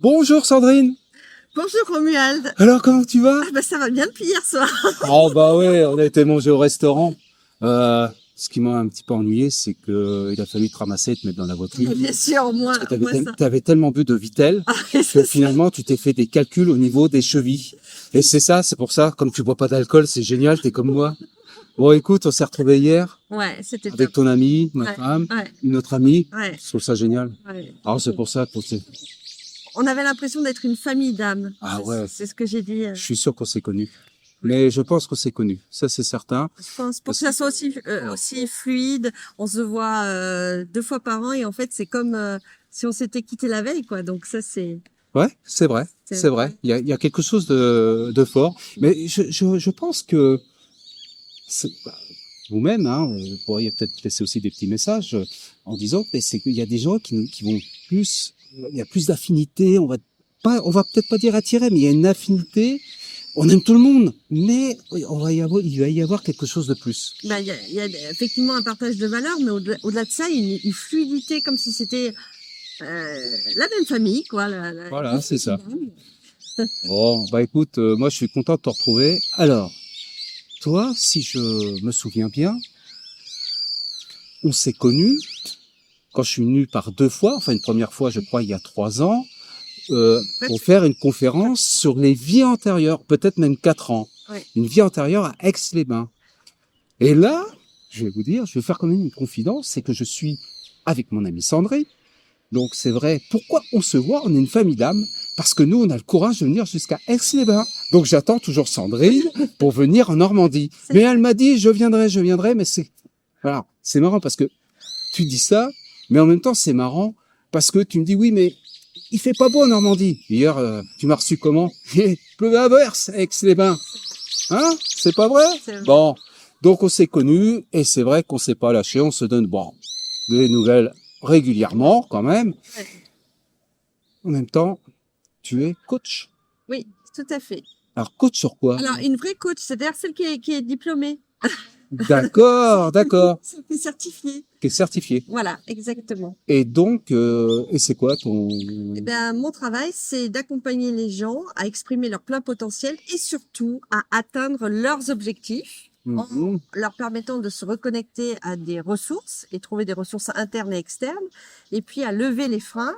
Bonjour Sandrine. Bonjour Romuald. Alors comment tu vas? Ah bah ça va bien depuis hier soir. Oh bah ouais, on a été manger au restaurant. Ce qui m'a un petit peu ennuyé, c'est que il a fallu te ramasser et te mettre dans la voiture. Bien sûr, au moins, Parce que au moins ça. t'avais tellement bu de Vittel Ah, que c'est ça. finalement tu t'es fait des calculs au niveau des chevilles. Et c'est pour ça, comme tu bois pas d'alcool, c'est génial, t'es comme moi. Bon écoute, on s'est retrouvés hier Ouais, c'était avec top. ton ami, ma Ouais, femme, ouais, une autre amie. ouais, Je trouve ça génial. ouais. Alors c'est pour ça qu'on s'est... On avait l'impression d'être une famille d'âmes. Ah ouais, C'est ce que j'ai dit. je suis sûr qu'on s'est connus. Mais je pense qu'on s'est connus, ça c'est certain. Je pense pour Parce que ça soit aussi fluide. On se voit 2 fois par an et en fait c'est comme si on s'était quitté la veille, quoi. Donc ça Ouais, c'est vrai, c'est c'est vrai. Il y a quelque chose de fort. Mais je pense que bah, vous-même, hein, vous pourriez peut-être laisser aussi des petits messages en disant que c'est qu'il y a des gens qui vont plus, il y a plus d'affinité. On va peut-être pas dire attirer, mais il y a une affinité. On aime tout le monde, mais il va y avoir quelque chose de plus. bah il y a effectivement un partage de valeurs, mais au-delà de ça, il y a une fluidité comme si c'était la même famille, quoi. Voilà, c'est ça. Bon, bah écoute, moi je suis content de te retrouver. Alors, toi, si je me souviens bien, on s'est connus quand je suis venu par 2 fois, enfin une première fois, je crois, il y a 3 ans, pour faire une conférence sur les vies antérieures, peut-être même 4 ans. Ouais. Une vie antérieure à Aix-les-Bains. Et là, je vais vous dire, je vais faire quand même une confidence, c'est que je suis avec mon amie Sandrine. Donc c'est vrai, pourquoi on se voit? On est une famille d'âmes, parce que nous, on a le courage de venir jusqu'à Aix-les-Bains. Donc j'attends toujours Sandrine pour venir en Normandie. Mais elle m'a dit, je viendrai, mais voilà, c'est marrant parce que tu dis ça, mais en même temps c'est marrant parce que tu me dis oui, mais il fait pas beau en Normandie. Hier, tu m'as reçu comment? Il pleut à verse, Aix-les-Bains. Hein? C'est pas vrai? Bon, donc on s'est connus et c'est vrai qu'on s'est pas lâché, on se donne des nouvelles régulièrement quand même. Ouais. En même temps, tu es coach. Oui, tout à fait. Alors coach sur quoi? Alors une vraie coach, c'est-à-dire celle qui est diplômée. D'accord, Celle qui est certifiée. qui est certifié. Voilà, exactement. Et donc, et c'est quoi ton... Eh ben, mon travail, c'est d'accompagner les gens à exprimer leur plein potentiel et surtout à atteindre leurs objectifs en Mhm. leur permettant de se reconnecter à des ressources et trouver des ressources internes et externes, et puis à lever les freins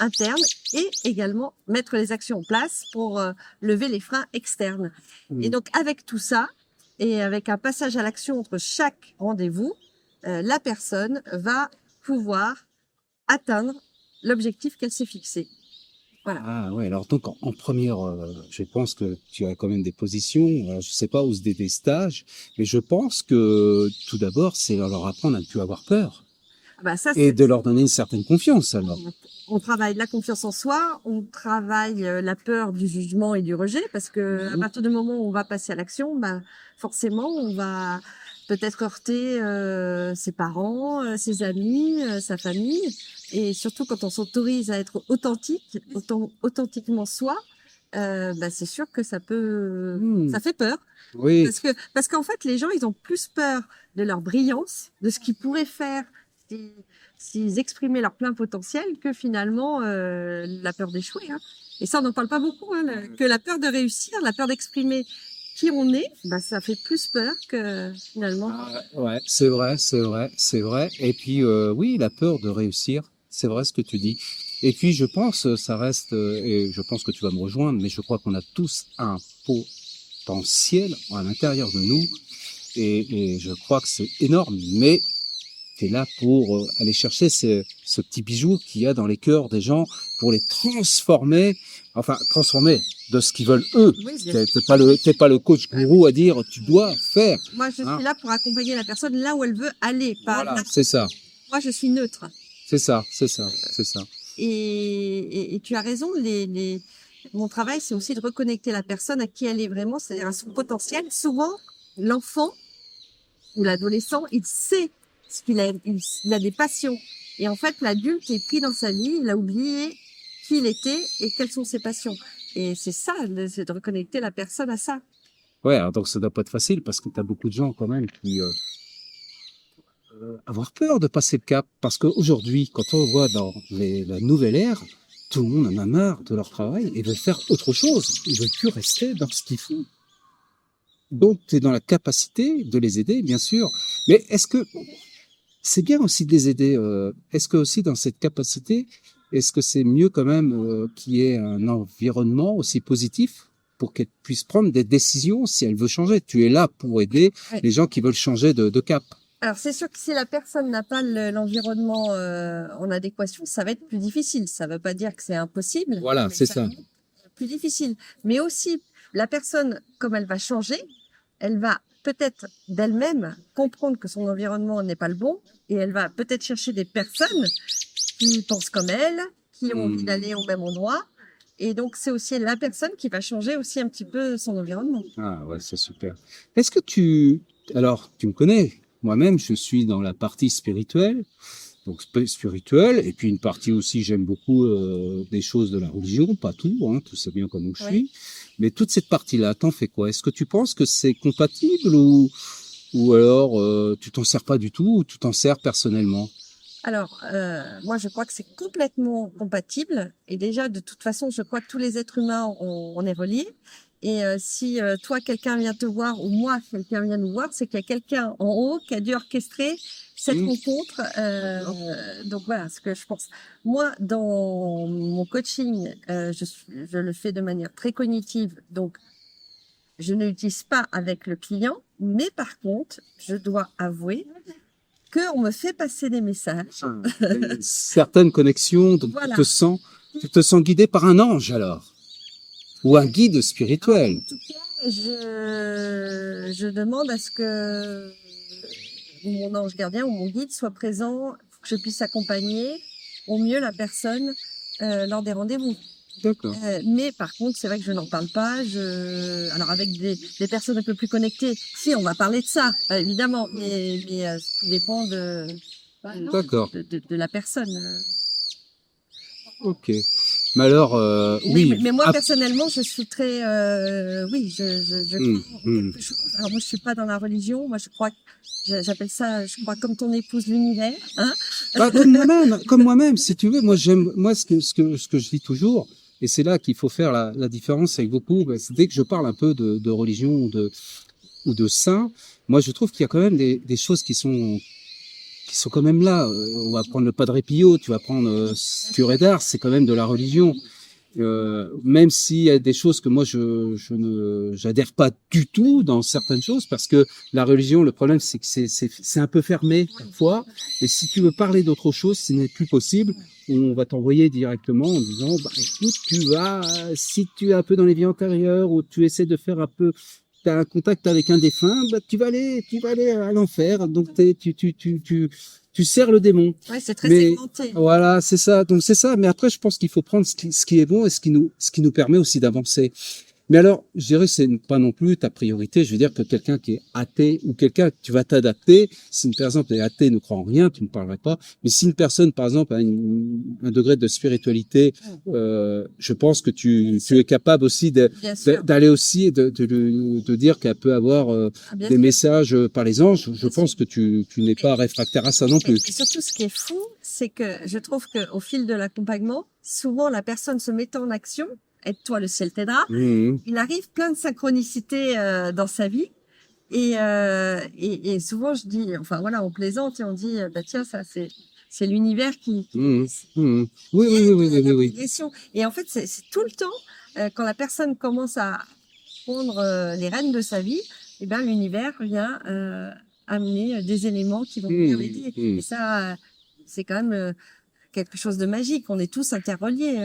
internes et également mettre les actions en place pour lever les freins externes. Mhm. Et donc, avec tout ça, et avec un passage à l'action entre chaque rendez-vous, la personne va pouvoir atteindre l'objectif qu'elle s'est fixé. Voilà. Ah ouais, alors donc en première, je pense que tu as quand même des positions, je sais pas, ou des stages, mais je pense que tout d'abord, c'est leur apprendre à ne plus avoir peur Ah bah ça, et de leur donner une certaine confiance alors. on travaille la confiance en soi, on travaille la peur du jugement et du rejet, parce que à partir du moment où on va passer à l'action, bah, forcément, on va peut-être heurter ses parents, ses amis, sa famille. Et surtout, quand on s'autorise à être authentique, authentiquement soi, bah, c'est sûr que ça fait peur. Oui, Parce qu'en fait, les gens, ils ont plus peur de leur brillance, de ce qu'ils pourraient faire si- s'ils exprimaient leur plein potentiel, que finalement la peur d'échouer. Hein. Et ça, on n'en parle pas beaucoup. Hein, que la peur de réussir, la peur d'exprimer qui on est, bah, ça fait plus peur que finalement. ouais, c'est vrai. Et puis oui, la peur de réussir, c'est vrai ce que tu dis. Et puis je pense, ça reste, et je pense que tu vas me rejoindre, mais je crois qu'on a tous un potentiel à l'intérieur de nous, et je crois que c'est énorme. Mais tu es là pour aller chercher ce petit bijou qu'il y a dans les cœurs des gens, pour les transformer, enfin transformer de ce qu'ils veulent eux. Oui, bien T'es pas le coach gourou à dire tu dois faire. Moi, je Hein. suis là pour accompagner la personne là où elle veut aller. Pas Voilà, là. c'est ça, Moi, je suis neutre. c'est ça, c'est ça, c'est ça. Et tu as raison, mon travail, c'est aussi de reconnecter la personne à qui elle est vraiment, c'est-à-dire à son potentiel. Souvent, l'enfant ou l'adolescent, il sait ce qu'il a, il a des passions. Et en fait, l'adulte est pris dans sa vie, il a oublié qui il était et quelles sont ses passions. Et c'est ça, c'est de reconnecter la personne à ça. Ouais, alors donc ça doit pas être facile parce que tu as beaucoup de gens quand même qui avoir peur de passer le cap parce qu'aujourd'hui, quand on voit dans la nouvelle ère, tout le monde en a marre de leur travail et veut faire autre chose. Ils veulent plus rester dans ce qu'ils font. Donc, tu es dans la capacité de les aider, bien sûr. Mais est-ce que c'est bien aussi de les aider est-ce que aussi dans cette capacité, est-ce que c'est mieux quand même qu'il y ait un environnement aussi positif pour qu'elle puisse prendre des décisions si elle veut changer? Tu es là pour aider Oui. les gens qui veulent changer de cap. Alors, c'est sûr que si la personne n'a pas l'environnement en adéquation, ça va être plus difficile. Ça ne veut pas dire que c'est impossible. Voilà, mais c'est ça ça. va être plus difficile. Mais aussi, la personne, comme elle va changer, elle va peut-être d'elle-même comprendre que son environnement n'est pas le bon et elle va peut-être chercher des personnes qui pensent comme elle, qui ont envie d'aller au même endroit. Et donc, c'est aussi la personne qui va changer aussi un petit peu son environnement. Ah ouais, c'est super. Est-ce que alors, tu me connais, moi-même, je suis dans la partie spirituelle, donc spirituelle, et puis une partie aussi, j'aime beaucoup des choses de la religion, pas tout, hein, tout ça bien comme où je suis, mais toute cette partie-là, t'en fais quoi? Est-ce que tu penses que c'est compatible ou alors tu t'en sers pas du tout ou tu t'en sers personnellement? Alors, moi, je crois que c'est complètement compatible. Et déjà, de toute façon, je crois que tous les êtres humains, on est reliés. Et si toi, quelqu'un vient te voir ou moi, quelqu'un vient nous voir, c'est qu'il y a quelqu'un en haut qui a dû orchestrer cette rencontre. Donc voilà ce que je pense. Moi, dans mon coaching, je le fais de manière très cognitive. Donc, je ne l'utilise pas avec le client. Mais par contre, je dois avouer qu'on me fait passer des messages. Certaines connexions, donc Voilà. tu te sens guidé par un ange alors, ou un guide spirituel. En tout cas, je demande à ce que mon ange gardien ou mon guide soit présent pour que je puisse accompagner au mieux la personne lors des rendez-vous. D'accord. Mais par contre, c'est vrai que je n'en parle pas. Alors avec des personnes un peu plus connectées, si on va parler de ça, évidemment, mais tout dépend D'accord. de la personne. Ok. Mais alors, oui. Mais moi personnellement, je suis très, oui, je crois en quelque chose. Alors moi, je suis pas dans la religion. Moi, je crois, j'appelle ça, je crois comme ton épouse l'univers, hein. Bah, comme moi-même, si tu veux. Moi, ce que je dis toujours, et c'est là qu'il faut faire la différence avec beaucoup. Bah, c'est dès que je parle un peu de religion ou de saint, moi, je trouve qu'il y a quand même des choses qui sont quand même là. On va prendre le Padre Pio, tu vas prendre Curé d'Ars, c'est quand même de la religion. Même s'il y a des choses que moi j'adhère pas du tout dans certaines choses, parce que la religion, le problème c'est que c'est un peu fermé parfois, et si tu veux parler d'autre chose, ce n'est plus possible. On va t'envoyer directement en disant bah écoute, si tu es un peu dans les vies antérieures ou tu essaies de faire un peu, t'as un contact avec un défunt, bah tu vas aller à l'enfer, donc tu sers le démon. Ouais, c'est très Mais segmenté. voilà, c'est ça. Donc c'est ça. Mais après, je pense qu'il faut prendre ce qui est bon et ce qui nous permet aussi d'avancer. Mais alors, je dirais, c'est pas non plus ta priorité. Je veux dire que quelqu'un qui est athée ou quelqu'un que tu vas t'adapter. Si une personne est athée, ne croit en rien, tu ne parlerais pas. Mais si une personne, par exemple, a un degré de spiritualité, je pense que tu es capable aussi d'aller aussi et de dire qu'elle peut avoir des messages par les anges. Je pense que tu n'es pas réfractaire à ça non plus. Et surtout, ce qui est fou, c'est que je trouve qu'au fil de l'accompagnement, souvent la personne se met en action. Aide-toi, le ciel t'aidera. Il arrive plein de synchronicités dans sa vie. Et souvent, je dis, enfin voilà, on plaisante et on dit, bah tiens, ça c'est l'univers qui Oui. Et en fait, c'est tout le temps, quand la personne commence à prendre les rênes de sa vie, et ben l'univers vient amener des éléments qui vont venir l'aider. Et ça, c'est quand même quelque chose de magique. On est tous interreliés.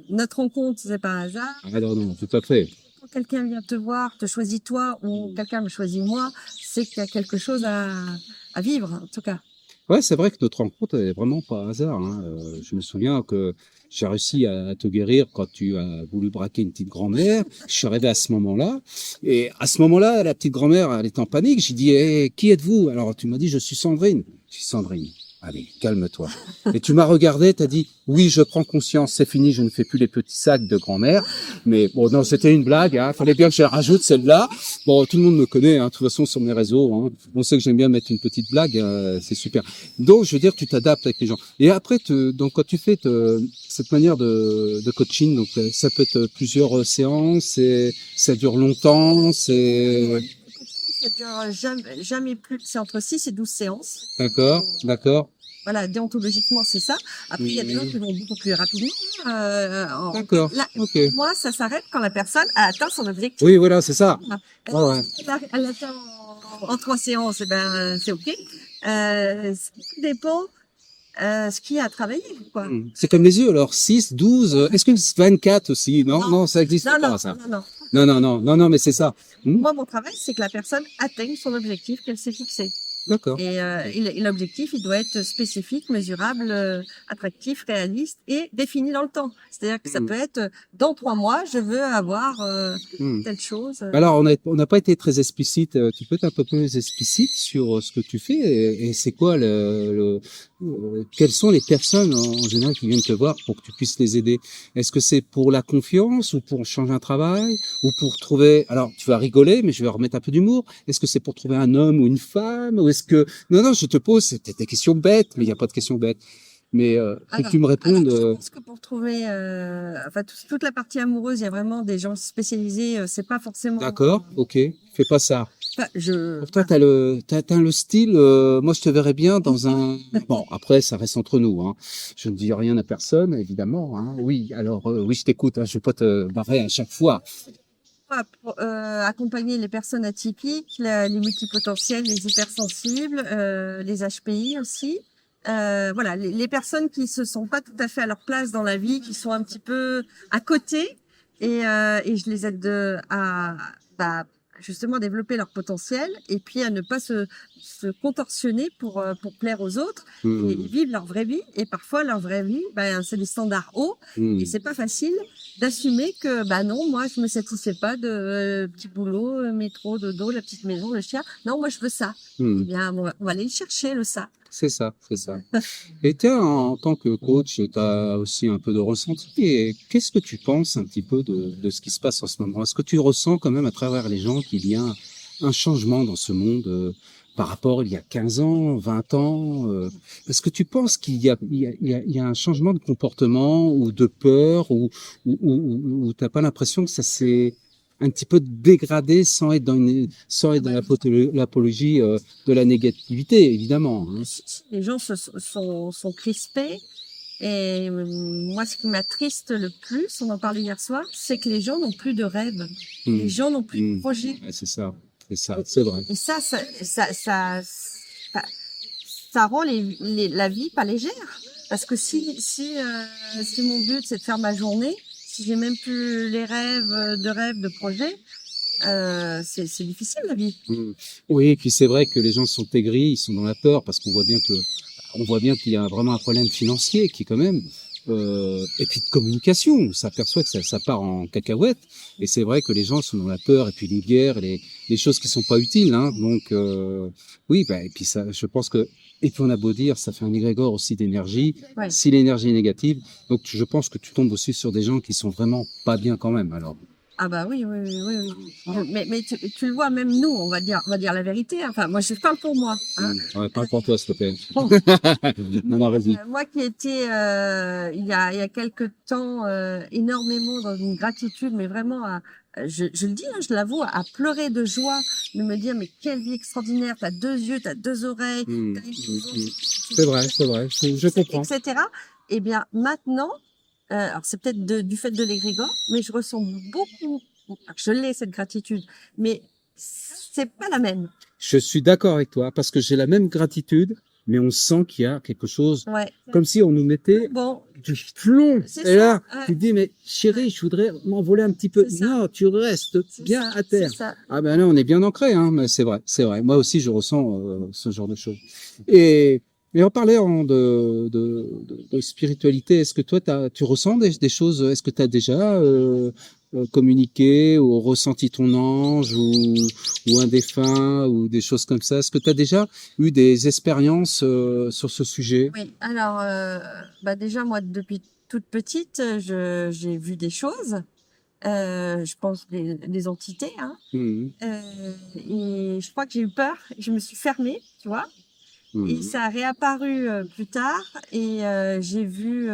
Notre rencontre, c'est pas un hasard. Ah non, tout à fait. Quand quelqu'un vient te voir, te choisit toi, ou quelqu'un me choisit moi, c'est qu'il y a quelque chose à vivre, en tout cas. Ouais, c'est vrai que notre rencontre est vraiment pas un hasard. Hein. Je me souviens que j'ai réussi à te guérir quand tu as voulu braquer une petite grand-mère. Je suis arrivé à ce moment-là. Et à ce moment-là, la petite grand-mère, elle était en panique. J'ai dit, qui êtes-vous? Alors, tu m'as dit, je suis Sandrine. Je suis Sandrine. Allez, calme-toi. Et tu m'as regardé, t'as dit, oui, je prends conscience, c'est fini, je ne fais plus les petits sacs de grand-mère. Mais bon, non, c'était une blague, hein. Fallait bien que je la rajoute celle-là. Bon, tout le monde me connaît, hein, de toute façon, sur mes réseaux, hein. On sait que j'aime bien mettre une petite blague, c'est super. Donc, je veux dire, tu t'adaptes avec les gens. Et après, donc, quand tu fais cette manière de coaching, donc, ça peut être plusieurs séances, et ça dure longtemps, c'est... Ça dure jamais plus, c'est entre 6 et 12 séances. D'accord, d'accord. Voilà, déontologiquement, c'est ça. Après, il y a des gens qui vont beaucoup plus rapidement. D'accord, Là, ok. moi, ça s'arrête quand la personne a atteint son objectif. Oui, voilà, c'est ça. Elle, Ouais, ouais. elle atteint en 3 séances, eh ben, c'est OK. Tout dépend ce qu'il y a à travailler, quoi. C'est comme les yeux, alors 6, 12, est-ce que 24 aussi? Non, Non. non, ça existe Non, pas, non, ça. non, non. Non, non, non, non, non, mais c'est ça. Moi, mon travail, c'est que la personne atteigne son objectif qu'elle s'est fixé. D'accord. Et l'objectif, il doit être spécifique, mesurable, attractif, réaliste et défini dans le temps. C'est-à-dire que ça peut être dans 3 mois, je veux avoir telle chose. Alors, on n'a pas été très explicite. Tu peux être un peu plus explicite sur ce que tu fais et c'est quoi quelles sont les personnes en général qui viennent te voir pour que tu puisses les aider? Est-ce que c'est pour la confiance ou pour changer un travail ou pour trouver, alors tu vas rigoler, mais je vais remettre un peu d'humour. Est-ce que c'est pour trouver un homme ou une femme ou est-ce que, non, non, je te pose, c'est peut-être des questions bêtes, mais il n'y a pas de questions bêtes. Mais faut que tu me répondes. Je pense que pour trouver, enfin toute la partie amoureuse, il y a vraiment des gens spécialisés. C'est pas forcément. D'accord, ok, fais pas ça. Enfin, Pour toi, t'as le style. Moi, je te verrais bien dans un. Bon, après, ça reste entre nous. Hein. Je ne dis rien à personne, évidemment. Hein. Oui, alors oui, je t'écoute. Hein. Je vais pas te barrer à chaque fois. pour, accompagner les personnes atypiques, les multipotentiels, les hypersensibles, les HPI aussi. Voilà, les personnes qui se sont pas tout à fait à leur place dans la vie, qui sont un petit peu à côté, et je les aide bah, justement développer leur potentiel et puis à ne pas se contorsionner pour plaire aux autres et vivre leur vraie vie. Et parfois leur vraie vie, ben c'est des standards hauts et c'est pas facile d'assumer que bah non, moi je me satisfais pas de petit boulot, métro, dodo, la petite maison, le chien. Non, moi je veux ça. Eh bien, on va aller le chercher le ça. C'est ça, c'est ça. Et tiens, en tant que coach, tu as aussi un peu de ressenti. Et qu'est-ce que tu penses un petit peu de ce qui se passe en ce moment? Est-ce que tu ressens quand même à travers les gens qu'il y a un changement dans ce monde par rapport il y a 15 ans, 20 ans? Est-ce que tu penses qu'il y a un changement de comportement ou de peur ou t'as pas l'impression que ça s'est un petit peu dégradé sans être dans l'apologie de la négativité, évidemment. Hein. Les gens sont crispés. Et moi, ce qui m'attriste le plus, on en parlait hier soir, c'est que les gens n'ont plus de rêves. Les gens n'ont plus de projets. Ouais, c'est ça, c'est vrai. Et ça rend la vie pas légère. Parce que si mon but c'est de faire ma journée, si j'ai même plus les rêves, de projets, c'est difficile la vie. Oui, et puis c'est vrai que les gens sont aigris, ils sont dans la peur parce qu'on voit bien qu'il y a vraiment un problème financier qui est quand même et puis de communication. On s'aperçoit que ça part en cacahuète et c'est vrai que les gens sont dans la peur et puis les guerres, les choses qui sont pas utiles. Hein. Donc oui, bah, et puis ça, je pense que et puis on a beau dire, ça fait un égrégore aussi d'énergie. Ouais. Si l'énergie est négative, donc je pense que tu tombes aussi sur des gens qui sont vraiment pas bien quand même. Alors. Ah bah oui. Mais tu le vois, même nous, on va dire la vérité. Enfin, moi, je parle pour moi. Hein. Ouais, parle pour toi, s'il te plaît. Non, vas-y. Moi qui étais il y a quelque temps énormément dans une gratitude, mais vraiment, je le dis, hein, je l'avoue, à pleurer de joie, de me dire mais quelle vie extraordinaire, t'as 2 yeux, t'as 2 oreilles, t'as une maison, C'est vrai, je comprends. etc. Eh bien maintenant. Alors c'est peut-être du fait de l'égrégore, mais je ressens beaucoup, je l'ai cette gratitude, mais c'est pas la même. Je suis d'accord avec toi parce que j'ai la même gratitude, mais on sent qu'il y a quelque chose comme si on nous mettait du plomb. Et là, tu te dis mais chérie, je voudrais m'envoler un petit peu. Non, tu restes bien à terre. Ah ben là, on est bien ancré, hein. Mais c'est vrai. Moi aussi, je ressens ce genre de choses. Et en parlant de spiritualité, est-ce que toi, tu ressens des choses? Est-ce que tu as déjà communiqué ou ressenti ton ange ou un défunt ou des choses comme ça? Est-ce que tu as déjà eu des expériences sur ce sujet? Oui, alors, déjà, moi, depuis toute petite, j'ai vu des choses, je pense des entités, hein, Mhm. et je crois que j'ai eu peur, je me suis fermée, tu vois? Et Mhm. ça a réapparu plus tard et j'ai eu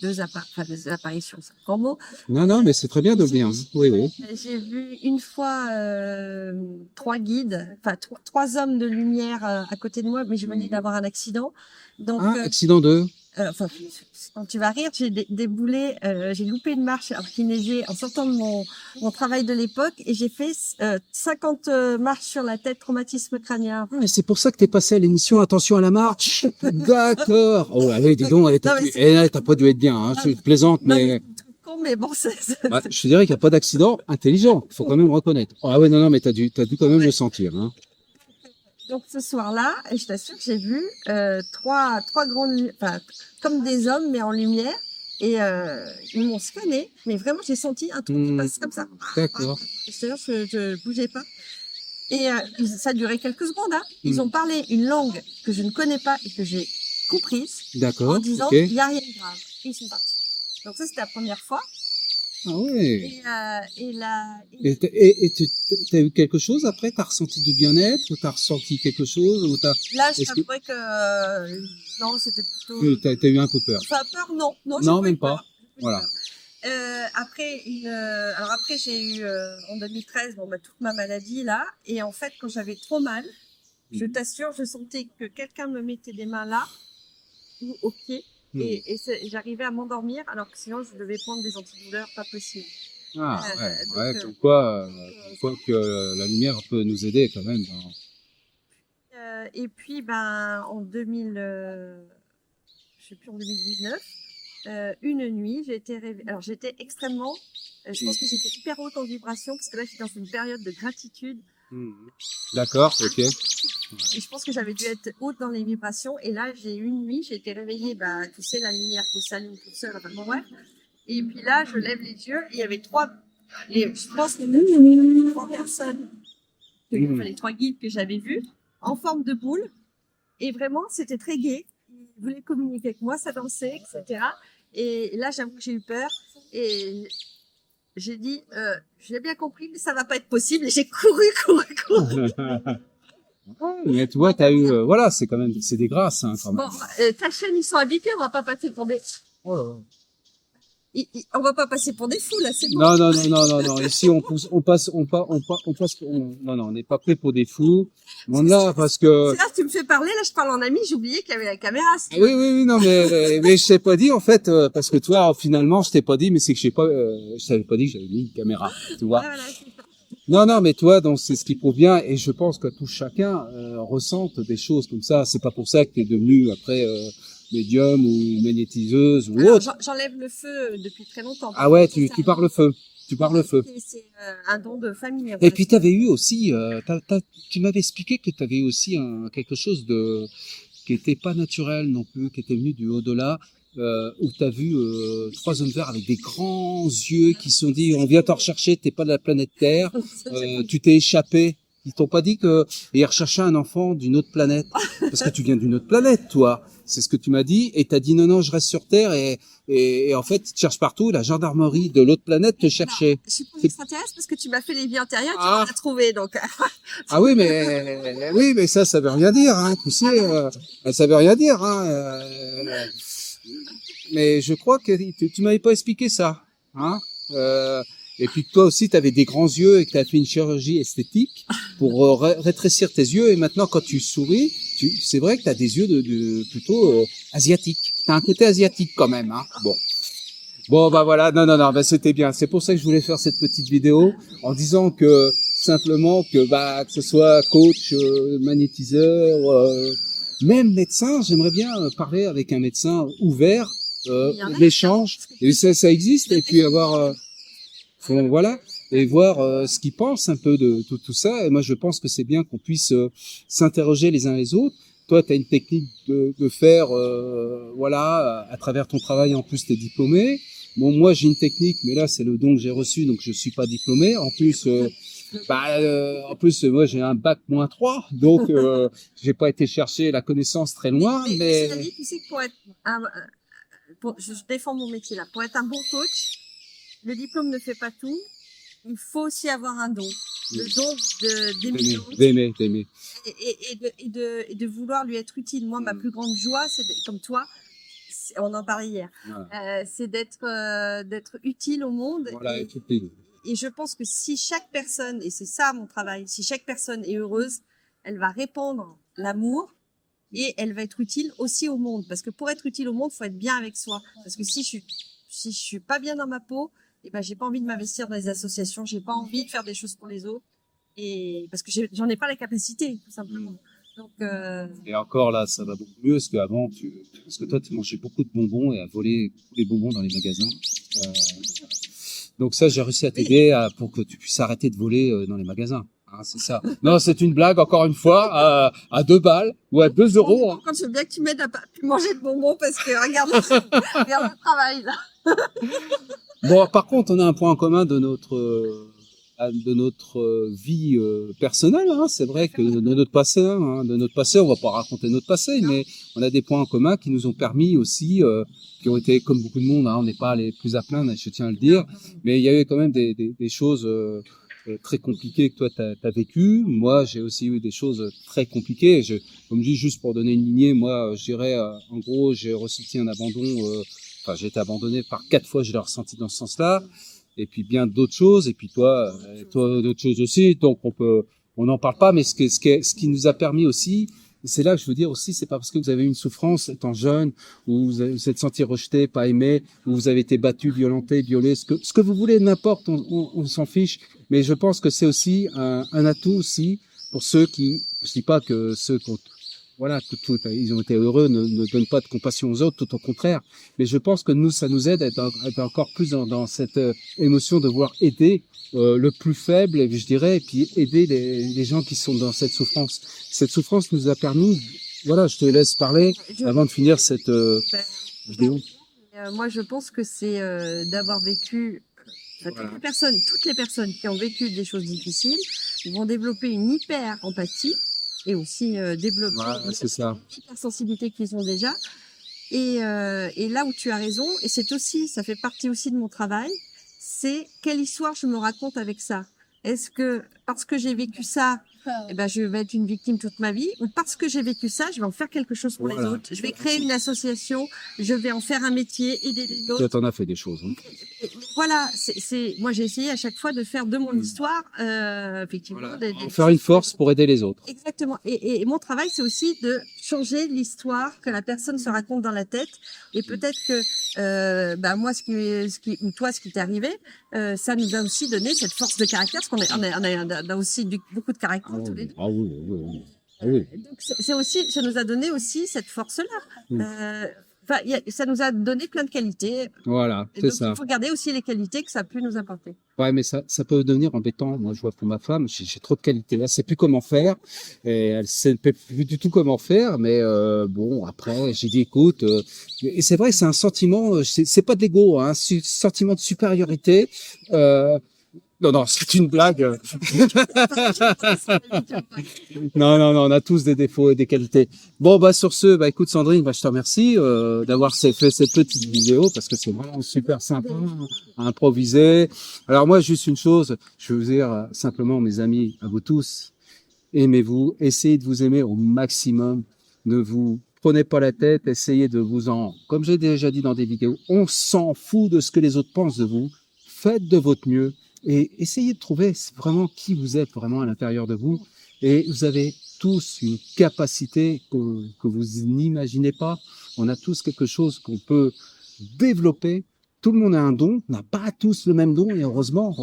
deux apparitions, c'est un grand mot. Non, non, mais c'est très bien de le J'ai dire, hein. Oui, oui. j'ai vu une fois trois guides, enfin trois hommes de lumière à côté de moi, mais je venais d'avoir un accident. Donc, Ah, accident de... enfin, quand tu vas rire, j'ai déboulé, j'ai loupé une marche alors qu'il neigeait en sortant de mon travail de l'époque et j'ai fait 50 marches sur la tête, traumatisme crânien. Ah, mais c'est pour ça que t'es passé à l'émission Attention à la marche. D'accord. Oh, allez, dis donc, Non, mais c'est- t'as pas dû être bien, hein. Je plaisante, non, mais mais con, mais bon, bah, je te dirais qu'il n'y a pas d'accident intelligent. Il faut quand même reconnaître. Ah ouais, non, non, mais t'as dû quand même le sentir, hein. Donc ce soir-là, et je t'assure que j'ai vu trois grandes, enfin comme des hommes mais en lumière, et ils m'ont scanné, mais vraiment j'ai senti un truc qui Hmm, passe comme ça. d'accord. Et c'est-à-dire que je bougeais pas. Et ça a duré quelques secondes. Hein. Hmm, Ils ont parlé une langue que je ne connais pas et que j'ai comprise en d'accord, disant ok. il n'y a rien de grave. Et ils sont partis. Donc ça c'était la première fois. Ah ouais. T'as eu quelque chose après? T'as ressenti du bien-être? Ou t'as ressenti quelque chose? Ou là je est-ce que t'avouerais que non, c'était plutôt t'as eu un peu peur? enfin peur, non, non, j'ai Non, pas eu même pas. peur. J'ai pas eu Voilà. peur. Alors après j'ai eu en 2013 toute ma maladie là et en fait quand j'avais trop mal, je Mhm. t'assure, je sentais que quelqu'un me mettait des mains là ou au pied Mhm. j'arrivais à m'endormir alors que sinon je devais prendre des antidouleurs, pas possible. Ah ouais, ouais, Donc comme quoi que la lumière peut nous aider quand même. et puis ben en 2000 je sais plus en 2019 une nuit, j'ai été réveillée. Alors j'étais extrêmement, je pense que j'étais hyper haute en vibration parce que là j'étais dans une période de gratitude. Mhm. D'accord, ok. Et je pense que j'avais dû être haute dans les vibrations. Et là j'ai eu une nuit, j'ai été réveillée, tu sais la lumière qui s'allume toute seule, enfin bon bref. Et puis là je lève les yeux, et il y avait je pense les trois personnes, enfin les trois guides que j'avais vus en forme de boule. Et vraiment, c'était très gai. Ils voulaient communiquer avec moi, ça dansait, etc. Et là, j'avoue que j'ai eu peur. Et j'ai dit, j'ai bien compris, mais ça va pas être possible. Et j'ai couru. Mais tu vois, t'as eu, voilà, c'est quand même, c'est des grâces, hein, quand même. Bon, ta chaîne, ils sont habitués, on va pas passer pour des... Oh là là. On va pas passer pour des fous, là, c'est bon. Non, non, non, non, non, non. Ici, non, non, on n'est pas prêt pour des fous. On là, parce que, C'est là, tu me fais parler, là, je parle en ami, j'ai oublié qu'il y avait la caméra. ah oui, oui, oui, non, mais je t'ai pas dit, en fait, parce que toi, finalement, je t'ai pas dit, mais c'est que je t'avais pas dit que j'avais mis une caméra, tu vois. Voilà, c'est ça. Non, non, mais toi, donc c'est ce qui prouve bien, et je pense que tout chacun ressente des choses comme ça. C'est pas pour ça que t'es devenu après médium ou magnétiseuse ou Alors, autre. j'enlève le feu depuis très longtemps. Ah ouais, tu parles feu, tu parles feu. C'est un don de famille. Et puis t'avais eu aussi, tu m'avais expliqué que t'avais eu aussi quelque chose de qui était pas naturel non plus, qui était venu du au-delà, où t'as vu trois hommes verts avec des grands yeux qui se sont dit on vient te rechercher, t'es pas de la planète Terre, tu t'es échappé. Ils t'ont pas dit que et ils recherchaient un enfant d'une autre planète parce que tu viens d'une autre planète, toi. C'est ce que tu m'as dit et t'as dit non non je reste sur Terre et en fait tu cherches partout. La gendarmerie de l'autre planète te cherchait. Je suis pas extraterrestre parce que tu m'as fait les vies antérieures, tu Ah. m'as trouvé, donc. Ah oui, mais ça veut rien dire, hein. Tu sais, ça veut rien dire, hein. Mais je crois que tu m'avais pas expliqué ça, hein. Et puis toi aussi, tu avais des grands yeux et que tu as fait une chirurgie esthétique pour rétrécir tes yeux. Et maintenant, quand tu souris, c'est vrai que tu as des yeux de plutôt asiatiques. Tu as un côté asiatique quand même, hein. Bon. Bon, bah voilà, non, non, non, bah c'était bien. C'est pour ça que je voulais faire cette petite vidéo en disant que simplement que ce soit coach, magnétiseur, même médecin, j'aimerais bien parler avec un médecin ouvert, Il y en a l'échange, et ça existe, et puis avoir, voilà, et voir ce qu'ils pensent un peu de tout ça. Et moi, je pense que c'est bien qu'on puisse s'interroger les uns les autres. Toi, tu as une technique de faire, voilà, à travers ton travail, en plus, tu es diplômé. Bon, moi, j'ai une technique, mais là, c'est le don que j'ai reçu, donc je suis pas diplômé. En plus, moi, j'ai un bac -3, donc j'ai pas été chercher la connaissance très loin, Mais cela dit, tu sais que pour être je défends mon métier là, pour être un bon coach, le diplôme ne fait pas tout. Il faut aussi avoir un don, le don d'aimer l'autre d'aimer. et de vouloir lui être utile. Moi, ma plus grande joie, c'est comme toi, on en parlait hier, Voilà. c'est d'être utile au monde. Voilà, Et je pense que si chaque personne, et c'est ça mon travail, si chaque personne est heureuse, elle va répandre l'amour et elle va être utile aussi au monde. Parce que pour être utile au monde, faut être bien avec soi. Parce que si je suis pas bien dans ma peau, eh ben, j'ai pas envie de m'investir dans les associations, j'ai pas envie de faire des choses pour les autres. Et parce que j'en ai pas la capacité, tout simplement. Donc, Et encore là, ça va beaucoup mieux, parce qu'avant, parce que toi, tu mangeais beaucoup de bonbons et à voler tous les bonbons dans les magasins. Euh, donc ça, j'ai réussi à t'aider pour que tu puisses arrêter de voler dans les magasins. Hein, c'est ça. Non, c'est une blague, encore une fois, à 2 balles ou à 2 euros. Hein. quand je veux bien que tu m'aides à pas plus manger de bonbons parce que regarde, regarde le travail, là. Bon, par contre, on a un point en commun de notre vie personnelle. Hein. C'est vrai que de notre passé, on va pas raconter notre passé, mais on a des points en commun qui nous ont permis aussi, qui ont été comme beaucoup de monde. Hein, on n'est pas les plus à plaindre, je tiens à le dire, mais il y a eu quand même des choses très compliquées que toi t'as vécu. Moi, j'ai aussi eu des choses très compliquées. Comme je dis, juste pour donner une lignée, moi, je dirais, en gros, j'ai ressenti un abandon. Enfin, j'ai été abandonné par 4 fois, je l'ai ressenti dans ce sens-là. Et puis bien d'autres choses. Et puis toi d'autres choses aussi. Donc on n'en parle pas, mais ce qui nous a permis aussi, c'est là que je veux dire aussi, c'est pas parce que vous avez eu une souffrance étant jeune, ou vous êtes senti rejeté, pas aimé, ou vous avez été battu, violenté, violé, ce que vous voulez, n'importe, on s'en fiche. Mais je pense que c'est aussi un atout aussi pour ceux qui, je dis pas que ceux qui ont voilà, ils ont été heureux, ne donnent pas de compassion aux autres, tout au contraire. Mais je pense que nous, ça nous aide à être encore plus dans cette émotion de vouloir aider le plus faible, je dirais, et puis aider les gens qui sont dans cette souffrance. Cette souffrance nous a permis, voilà, je te laisse parler avant de finir cette vidéo. Moi, je pense que c'est d'avoir vécu. Voilà. Toutes les personnes qui ont vécu des choses difficiles vont développer une hyper empathie et aussi développer une hypersensibilité qu'ils ont déjà. Et là où tu as raison, et ça fait partie aussi de mon travail, c'est quelle histoire je me raconte avec ça. Est-ce que parce que j'ai vécu ça, eh ben je vais être une victime toute ma vie, ou parce que j'ai vécu ça, je vais en faire quelque chose pour les autres. Je vais créer une association, je vais en faire un métier, aider les autres. Toi, t'en as fait des choses. Hein. Voilà, moi j'ai essayé à chaque fois de faire de mon histoire, effectivement, faire une force pour aider les autres. Exactement. Et mon travail, c'est aussi de changer l'histoire que la personne se raconte dans la tête. Et peut-être que moi, ou toi, ce qui t'est arrivé, ça nous a aussi donné cette force de caractère, parce qu'on a aussi beaucoup de caractère tous les deux. Ah oui, oui, oui. Ah oui. Donc c'est aussi, ça nous a donné aussi cette force-là. Ça nous a donné plein de qualités. Voilà, c'est ça. Il faut garder aussi les qualités que ça a pu nous apporter. Ouais, mais ça peut devenir embêtant. Moi, je vois pour ma femme, j'ai trop de qualités. Elle sait plus comment faire. Et elle sait plus du tout comment faire. Mais bon, après, j'ai dit, écoute. Et c'est vrai, c'est un sentiment. C'est pas de l'ego, hein. C'est un sentiment de supériorité. Non, c'est une blague. Non, on a tous des défauts et des qualités. Bon, sur ce, écoute Sandrine, je te remercie d'avoir fait cette petite vidéo parce que c'est vraiment super sympa à improviser. Alors moi, juste une chose, je veux vous dire simplement, mes amis, à vous tous, aimez-vous, essayez de vous aimer au maximum, ne vous prenez pas la tête, essayez de comme j'ai déjà dit dans des vidéos, on s'en fout de ce que les autres pensent de vous, faites de votre mieux. Et essayez de trouver vraiment qui vous êtes vraiment à l'intérieur de vous. Et vous avez tous une capacité que vous n'imaginez pas. On a tous quelque chose qu'on peut développer. Tout le monde a un don. On n'a pas tous le même don. Et heureusement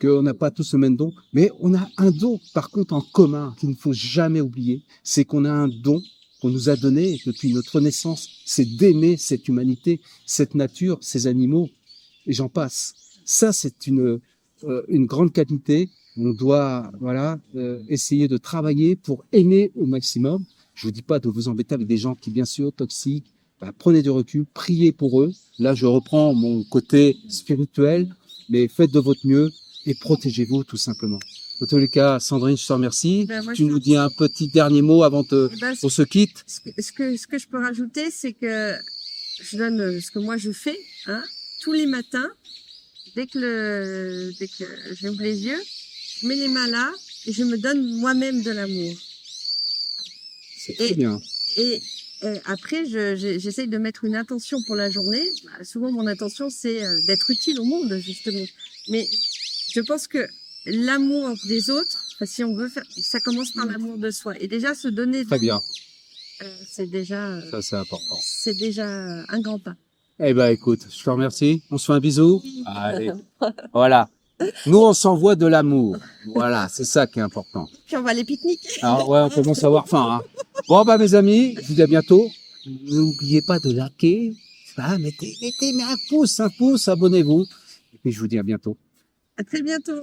qu'on n'a pas tous le même don. Mais on a un don, par contre, en commun, qu'il ne faut jamais oublier. C'est qu'on a un don qu'on nous a donné depuis notre naissance. C'est d'aimer cette humanité, cette nature, ces animaux. Et j'en passe. Ça, c'est une grande qualité. On doit essayer de travailler pour aimer au maximum. Je vous dis pas de vous embêter avec des gens qui, bien sûr, toxiques, prenez du recul, priez pour eux. Là, je reprends mon côté spirituel, mais faites de votre mieux et protégez-vous tout simplement. En tous les cas, Sandrine, je te remercie. Ben, moi, Tu je nous te dis un petit dernier mot avant Eh ben, qu'on se quitte. ce que je peux rajouter, c'est que je donne ce que moi je fais, hein, tous les matins, dès que j'ouvre les yeux, je mets les mains là et je me donne moi-même de l'amour. C'est très bien. Et après, j'essaye de mettre une intention pour la journée. Bah, souvent, mon intention, c'est d'être utile au monde, justement. Mais je pense que l'amour des autres, enfin, si on veut faire, ça commence par l'amour de soi. Et déjà, se donner, Très bien. ça, Ça, c'est important. c'est déjà un grand pas. Eh ben, écoute, je te remercie. On se fait un bisou. Allez. Voilà. Nous, on s'envoie de l'amour. Voilà, c'est ça qui est important. Puis on va aller pique-nique. Alors, ouais, on commence à avoir faim, hein. Bon, bah, mes amis, je vous dis à bientôt. N'oubliez pas de liker. Mettez un pouce, abonnez-vous. Et puis, je vous dis à bientôt. À très bientôt.